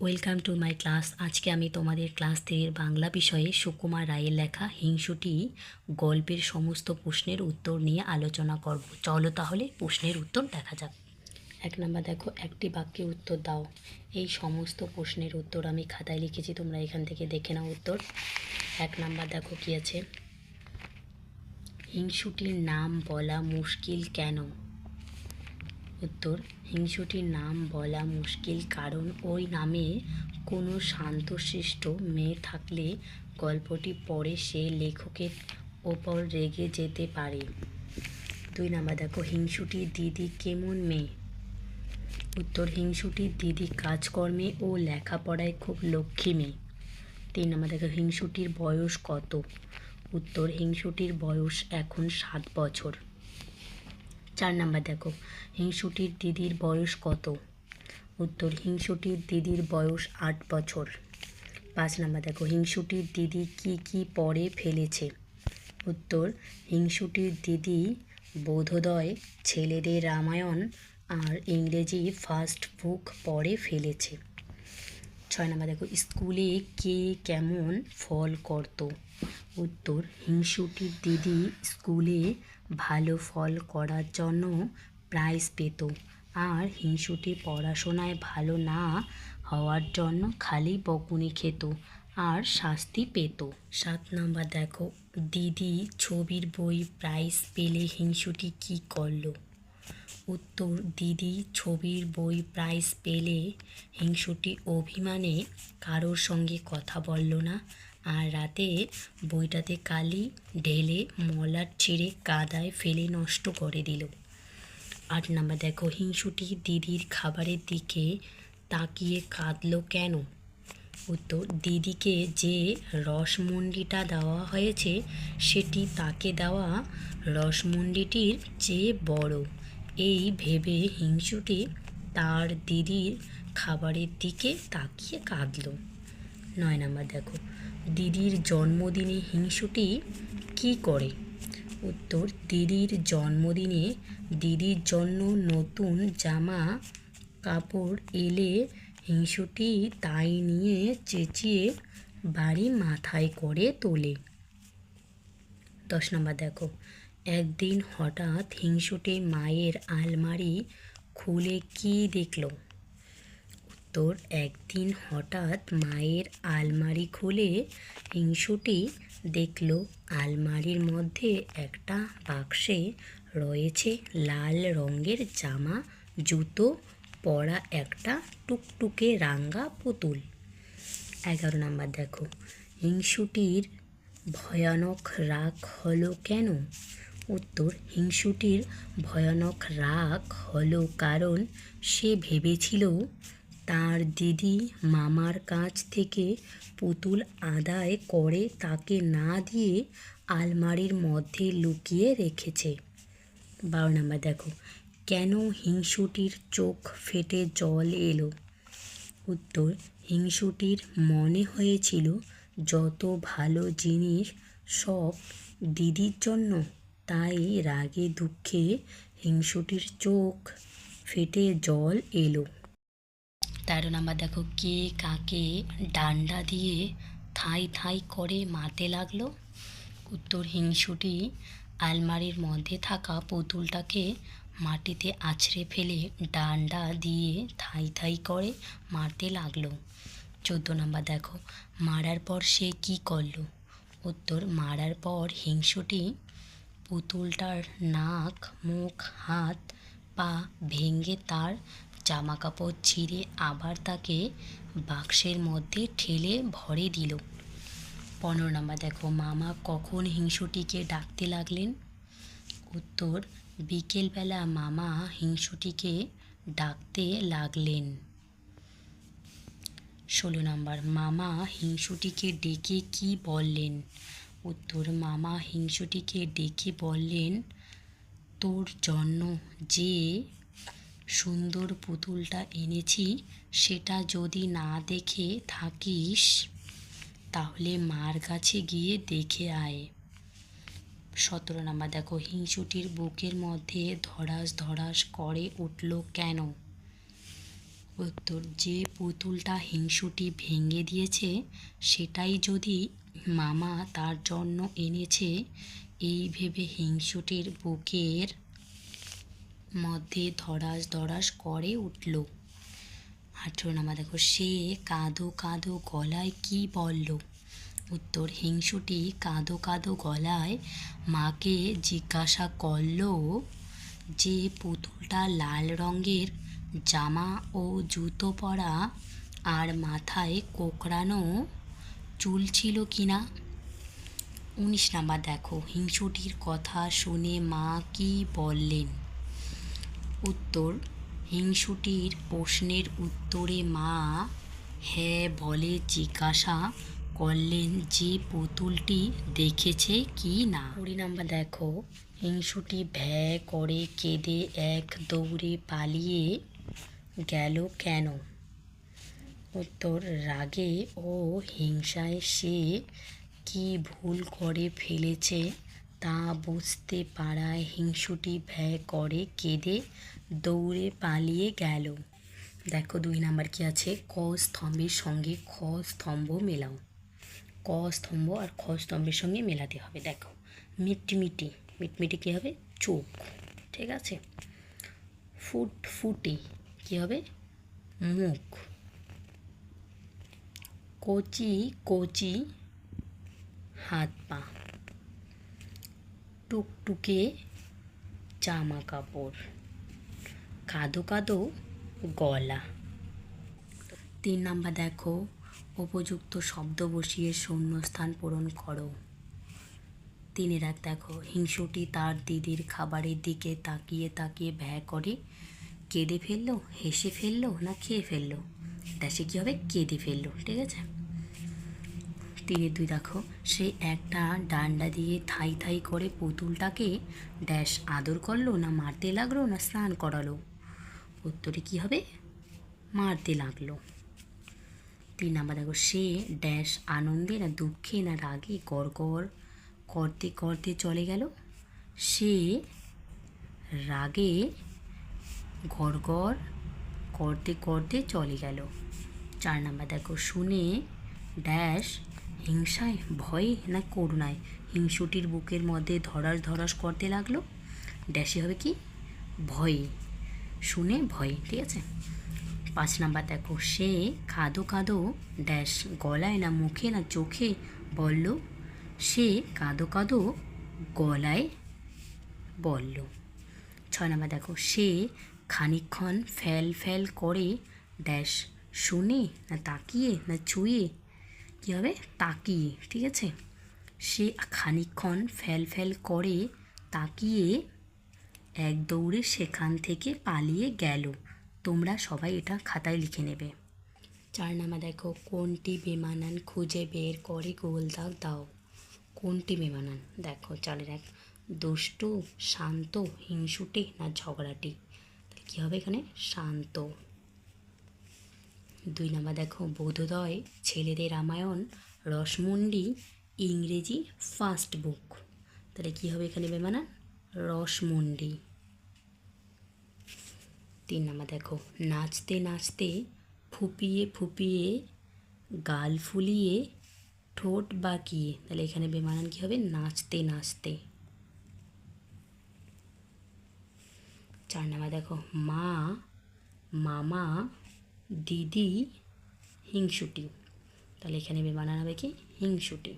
Welcome to my class. আজকে আমি তোমাদের ক্লাস 3 বাংলা বিষয়ে সুকুমার রায়ের লেখা হিংসুটি গল্পের সমস্ত প্রশ্নের উত্তর নিয়ে আলোচনা করব। চলো তাহলে প্রশ্নের উত্তর দেখা যাক। 1 নাম্বার দেখো, একটি বাক্যে উত্তর দাও। এই সমস্ত প্রশ্নের উত্তর আমি খাতায় লিখেছি, তোমরা এখান থেকে দেখে নাও উত্তর। 1 নাম্বার দেখো কি আছে, হিংসুটির নাম বলা মুশকিল কেন? উত্তর, হিংসুটির নাম বলা মুশকিল কারণ ওই নামে কোনো শান্তশিষ্ট মেয়ে থাকলে গল্পটি পড়ে সে লেখকের ওপর রেগে যেতে পারে। 2 নাম্বার দেখো, হিংসুটির দিদি কেমন মেয়ে? উত্তর, হিংসুটির দিদি কাজকর্মে ও লেখাপড়ায় খুব লক্ষ্মী মেয়ে। 3 নাম্বার দেখো, হিংসুটির বয়স কত? উত্তর, হিংসুটির বয়স এখন 7 বছর। 4 নাম্বার দেখো, হিংসুটির দিদির বয়স কত? উত্তর, হিংসুটির দিদির বয়স 8 বছর। 5 নাম্বার দেখো, হিংসুটির দিদি কি কি পড়ে ফেলেছে? উত্তর, হিংসুটির দিদি বোধোদয় ছেলেদের রামায়ণ আর ইংরেজি ফার্স্ট বুক পড়ে ফেলেছে। 6 নাম্বার দেখো, স্কুলে কে কেমন ফল করত? উত্তর, হিংসুটির দিদি স্কুলে ভালো ফল করার জন্য প্রাইজ পেত আর হিংসুটি পড়াশোনায় ভালো না হওয়ার জন্য খালি বকুনি খেত আর শাস্তি পেত। 7 নাম্বার দেখো, দিদি ছবির বই প্রাইজ পেলে হিংসুটি কি করলো? উত্তর, দিদি ছবির বই প্রাইজ পেলে হিংসুটি অভিমানে কারোর সঙ্গে কথা বলল না আর রাতে বইটাতে কালি ঢেলে মলাট ছিঁড়ে কাদায় ফেলে নষ্ট করে দিল। 8 নাম্বার দেখো, হিংসুটি দিদির খাবারের দিকে তাকিয়ে কাঁদলো কেন? উত্তর, দিদিকে যে রসমুন্ডিটা দেওয়া হয়েছে সেটি তাকে দেওয়া রসমুন্ডিটির চেয়ে বড়। এই ভেবে হিংসুটি তার দিদির খাবারের দিকে তাকিয়ে কাঁদল। 9 নাম্বার দেখো, দিদির জন্মদিনে হিংসুটি কি করে? উত্তর, দিদির জন্মদিনে দিদির জন্য নতুন জামা কাপড় এলে হিংসুটি তাই নিয়ে চেঁচিয়ে বাড়ি মাথায় করে তোলে। 10 নম্বর দেখো, একদিন হঠাৎ হিংসুটি মায়ের আলমারি খুলে কি দেখল? উত্তর, একদিন হঠাৎ মায়ের আলমারি খুলে হিংসুটি দেখল আলমারির মধ্যে একটা বাক্সে রয়েছে লাল রঙের জামা জুতো পরা একটা টুকটুকে রাঙা পুতুল। 11 নাম্বার দেখো, হিংসুটির ভয়ানক রাগ হলো কেন? উত্তর, হিংসুটির ভয়ানক রাগ হলো কারণ সে ভেবেছিল তার দিদি মামার কাছ থেকে পুতুল আদায় করে তাকে না দিয়ে আলমারির মধ্যে লুকিয়ে রেখেছে। 12 নাম্বার দেখো, কেন হিংসুটির চোখ ফেটে জল এলো? উত্তর, হিংসুটির মনে হয়েছিল যত ভালো জিনিস সব দিদির জন্য, তাই রাগে দুঃখে হিংসুটির চোখ ফেটে জল এলো। 13 নাম্বার দেখো, কে কাকে ডান্ডা দিয়ে থাই থাই করে মারতে লাগলো? উত্তর, হিংসুটি আলমারির মধ্যে থাকা পুতুলটাকে মাটিতে আছড়ে ফেলে ডান্ডা দিয়ে থাই থাই করে মারতে লাগলো। 14 নাম্বার দেখো, মারার পর সে কি করলো? উত্তর, মারার পর হিংসুটি পুতুলটার নাক মুখ হাত পা ভেঙে তার জামা কাপড় ছিঁড়ে আবার তাকে বাক্সের মধ্যে ঠেলে ভরে দিল। 15 নাম্বার দেখো, মামা কখন হিংসুটিকে ডাকতে লাগলেন? উত্তর, বিকেলবেলা মামা হিংসুটিকে ডাকতে লাগলেন। 16 নাম্বার, মামা হিংসুটিকে ডেকে কি বললেন? উত্তর, মামা হিংসুটিকে ডেকে বললেন, তোর জন্য যে সুন্দর পুতুলটা এনেছি সেটা যদি না দেখে থাকিস তাহলে মার কাছে গিয়ে দেখে আয়। 17 নাম্বার দেখো, হিংসুটির বুকের মধ্যে ধড়াস ধড়াস করে উঠল কেন? উত্তর, যে পুতুলটা হিংসুটি ভেঙে দিয়েছে সেটাই যদি মামা তার জন্য এনেছে, এই ভেবে হিংসুটির বুকের মধ্যে ধড়াস ধড়াস করে উঠল। 18 নাম্বার দেখো, সে কাঁদো কাঁদো গলায় কি বলল? উত্তর, হিংসুটি কাঁদো কাঁদো গলায় মাকে জিজ্ঞাসা করল যে পুতুলটা লাল রঙের জামা ও জুতো পরা আর মাথায় কোঁকড়ানো চুল ছিল কিনা। 19 নাম্বার দেখো, হিংসুটির কথা শুনে মা কি বললেন? উত্তর, হিংসুটির প্রশ্নের উত্তরে মা হ্যাঁ বলে জিজ্ঞাসা করলেন যে পুতুলটি দেখেছে কি না। 20 নাম্বার দেখো, হিংসুটি ভ্যাঁ করে কেঁদে এক দৌড়ে পালিয়ে গেল কেন? উত্তর, রাগে ও হিংসায় সে কি ভুল করে ফেলেছে তা বুঝতে পারায় হিংসুটি ভ্যাঁ করে কেঁদে দৌড়ে পালিয়ে গেল। দেখো 2 নাম্বার কি আছে, ক স্তম্ভের সঙ্গে খ স্তম্ভ মেলাও। ক স্তম্ভ আর খ স্তম্ভের সঙ্গে মেলাতে হবে। দেখো, মিটমিটি, মিটমিটি কী হবে? চোখ, ঠিক আছে। ফুটফুটি কী হবে? মুখ। কচি কচি হাত পা। টুকটুকে জামা কাপড়। কাদো কাদো গলা। 3 নাম্বার দেখো, উপযুক্ত শব্দ বসিয়ে শূন্যস্থান পূরণ করো। 3-এর 1 দেখো, হিংসুটি তার দিদির খাবারের দিকে তাকিয়ে তাকিয়ে ভ্যাঁ করে কেঁদে ফেললো, হেসে ফেললো না খেয়ে ফেললো? ড্যাশে কী হবে? কেঁদে ফেললো, ঠিক আছে। 3-এর 2 দেখো, সে একটা ডান্ডা দিয়ে থাই থাই করে পুতুলটাকে ড্যাশ আদর করলো না মারতে লাগলো না স্নান করালো? উত্তরে কী হবে? মারতে লাগলো। 3 নাম্বার দেখো, সে ড্যাশ আনন্দে না দুঃখে না রাগে গড়গড় করতে করতে চলে গেল? সে রাগে গড়গড় করতে করতে চলে গেল। 4 নাম্বার দেখো, শুনে ড্যাশ হিংসায় ভয়ে না করুণায় হিংসুটির বুকের মধ্যে ধড়াস ধড়াস করতে লাগলো? ড্যাশে হবে কি? ভয়ে, শুনে ভয়ে, ঠিক আছে। 5 নাম্বার দেখো, সে কাঁদো কাঁদো ড্যাশ গলায় না মুখে না চোখে বলল? সে কাঁদো কাঁদো গলায় বলল। 6 নাম্বার দেখো, সে খানিকক্ষণ ফ্যাল ফ্যাল করে ড্যাশ শুনে না তাকিয়ে না ছুঁয়ে? কী হবে? তাকিয়ে, ঠিক আছে। সে খানিকক্ষণ ফ্যাল ফ্যাল করে তাকিয়ে এক দৌড়ে সেখান থেকে পালিয়ে গেল। তোমরা সবাই এটা খাতায় লিখে নেবে। 4 নাম্বার দেখো, কোনটি বেমানান খুঁজে বের করে গোল দাগ দাও। কোনটি বেমানান? দেখো 4-এর 1, দুষ্টু, শান্ত, হিংসুটে না ঝগড়াটি? তাহলে কী হবে এখানে? শান্ত। 2 নাম্বার দেখো, বোধোদয় ছেলেদের রামায়ণ রসমুন্ডি ইংরেজি ফার্স্ট বুক। তাহলে কী হবে এখানে বেমানান? রসমুন্ডি। 3 নাম্বার দেখো, নাচতে নাচতে ফুপিয়ে ফুপিয়ে গাল ফুলিয়ে ঠোঁট বাঁকিয়ে। তাহলে এখানে বেমানান কী হবে? নাচতে নাচতে। 4 নাম্বার দেখো, মা, মামা, দিদি, হিংসুটি। তাহলে এখানে বেমানান হবে কি? হিংসুটি।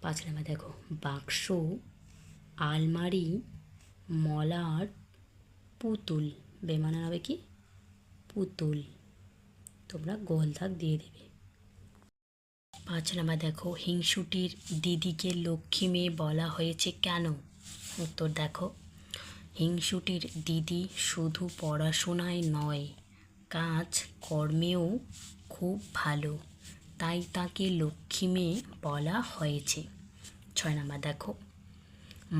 5 নাম্বার দেখো, বাক্স, আলমারি, মলাট, পুতুল। বেমানান হবে কি? পুতুল। তোমরা গোল দাগ দিয়ে দেবে। 5 নাম্বার দেখো, হিংসুটির দিদিকে লক্ষ্মী মেয়ে বলা হয়েছে কেন? উত্তর দেখো, হিংসুটির দিদি শুধু পড়াশোনায় নয় কাজ কর্মেও খুব ভালো, তাই তাকে লক্ষ্মী মেয়ে বলা হয়েছে। 6 নাম্বার দেখো,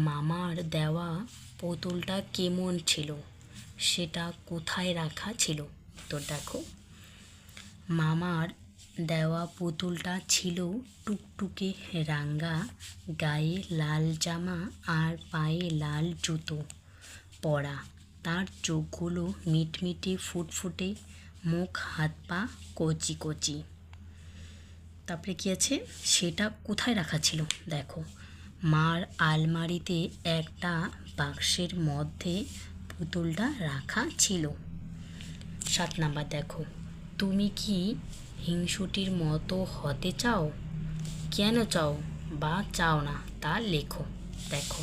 মামার দেওয়া পুতুলটা কেমন ছিল? সেটা কোথায় রাখা ছিল? উত্তর দেখো, মামার দেওয়া পুতুলটা ছিল টুকটুকে রাঙা, গায়ে লাল জামা আর পায়ে লাল জুতো পরা, তার চোখগুলো মিটমিটে ফুটফুটে, মুখ হাত পা কচি কচি। তারপরে কী আছে, সেটা কোথায় রাখা ছিল দেখো, মার আলমারিতে একটা বাক্সের মধ্যে পুতুলটা রাখা ছিল। 7 নাম্বার দেখো, তুমি কি হিংসুটির মতো হতে চাও? কেন চাও বা চাও না তা লেখো। দেখো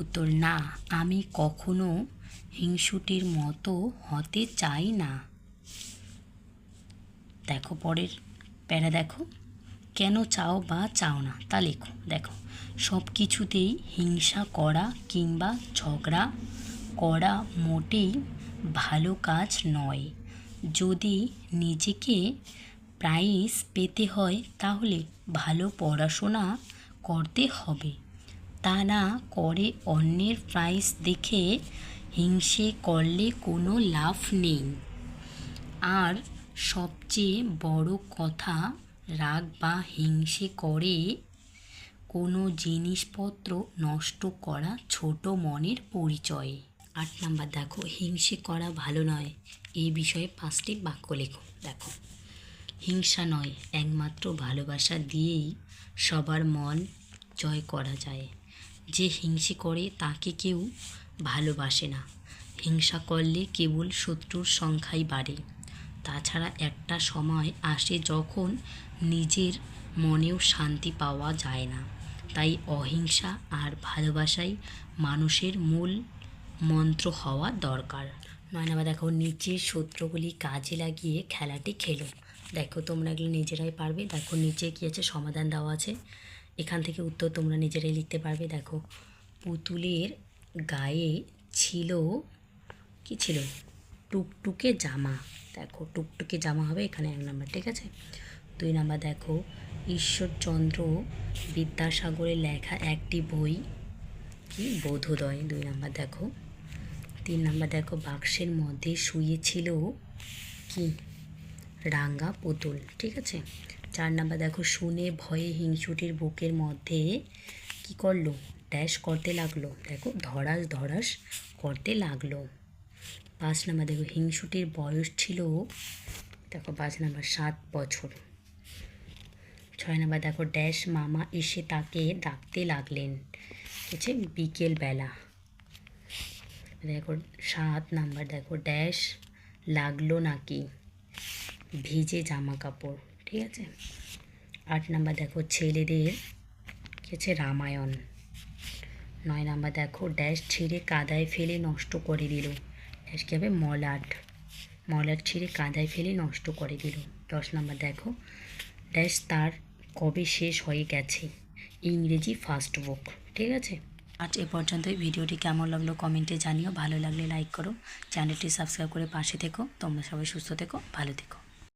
উত্তর, না, আমি কখনো হিংসুটির মতো হতে চাই না। দেখো পরের প্যারা দেখো, কেন চাও বা চাও না তা লেখো। দেখো, সব কিছুতেই হিংসা করা কিংবা ঝগড়া করা মোটেই ভালো কাজ নয়। যদি নিজেকে প্রাইজ পেতে হয় তাহলে ভালো পড়াশোনা করতে হবে, তা না করে অন্যের প্রাইজ দেখে হিংসে করলে কোনো লাভ নেই। আর সবচেয়ে বড় কথা, রাগ বা হিংসে করে কোনো জিনিসপত্র নষ্ট করা ছোট মনের পরিচয়। 8 নাম্বার দেখো, হিংসে করা ভালো নয়, এই বিষয়ে 5টি বাক্য লেখো। দেখো, হিংসা নয়, একমাত্র ভালোবাসা দিয়েই সবার মন জয় করা যায়। যে হিংসে করে তাকে কেউ ভালোবাসে না। হিংসা করলে কেবল শত্রুর সংখ্যাই বাড়ে। তাছাড়া একটা সময় আসে যখন নিজের মনেও শান্তি পাওয়া যায় না। তাই অহিংসা আর ভালোবাসাই মানুষের মূল মন্ত্র হওয়া দরকার। 9 নাম্বার দেখো, নিচের সূত্রগুলি কাজে লাগিয়ে খেলাটি খেলো। দেখো তোমরা এগুলো নিজেরাই পারবে। দেখো নিচে কী আছে, সমাধান দেওয়া আছে, এখান থেকে উত্তর তোমরা নিজেরাই লিখতে পারবে। দেখো, পুতুলের গায়ে ছিল, কি ছিল, টুকটুকে জামা। দেখো টুকটুকে জামা হবে এখানে 1 নাম্বার, ঠিক আছে। 2 নাম্বার দেখো, ঈশ্বরচন্দ্র বিদ্যাসাগরের লেখা একটি বই কি, বোধোদয়। 2 নাম্বার দেখো। 3 নাম্বার দেখো, বাক্সের মধ্যে শুয়েছিল কি, রাঙা পুতুল, ঠিক আছে। 4 নাম্বার দেখো, শুনে ভয়ে হিংসুটির বুকের মধ্যে কি করলো, ড্যাশ করতে লাগলো। দেখো ধড়াস ধড়াস করতে লাগলো। 5 নাম্বার দেখো, হিংসুটির বয়স ছিল, দেখো 5 নাম্বার 7 বছর। 6 নাম্বার দেখো, ড্যাশ মামা এসে তাকে ডাকতে লাগলেন, হচ্ছে বিকেলবেলা। দেখো 7 নাম্বার দেখো, ড্যাশ লাগলো নাকি, ভিজে জামা কাপড়, ঠিক আছে। 8 নাম্বার দেখো, ছেলেদের কি হচ্ছে, রামায়ণ। 9 নাম্বার দেখো, ড্যাশ ছিঁড়ে কাদায় ফেলে নষ্ট করে দিল। ড্যাশ কী হবে, মলাট ছিঁড়ে কাদায় ফেলে নষ্ট করে দিল। 10 নাম্বার দেখো, ড্যাশ তার কবে শেষ হয়ে গেছে, ইংরেজি ফার্স্ট বুক, ঠিক আছে। আজ এ পর্যন্তই। ভিডিওটি কেমন লাগলো কমেন্টে জানিও, ভালো লাগলে লাইক করো, চ্যানেলটি সাবস্ক্রাইব করে পাশে থেকো। তোমরা সবাই সুস্থ থেকো, ভালো থেকো।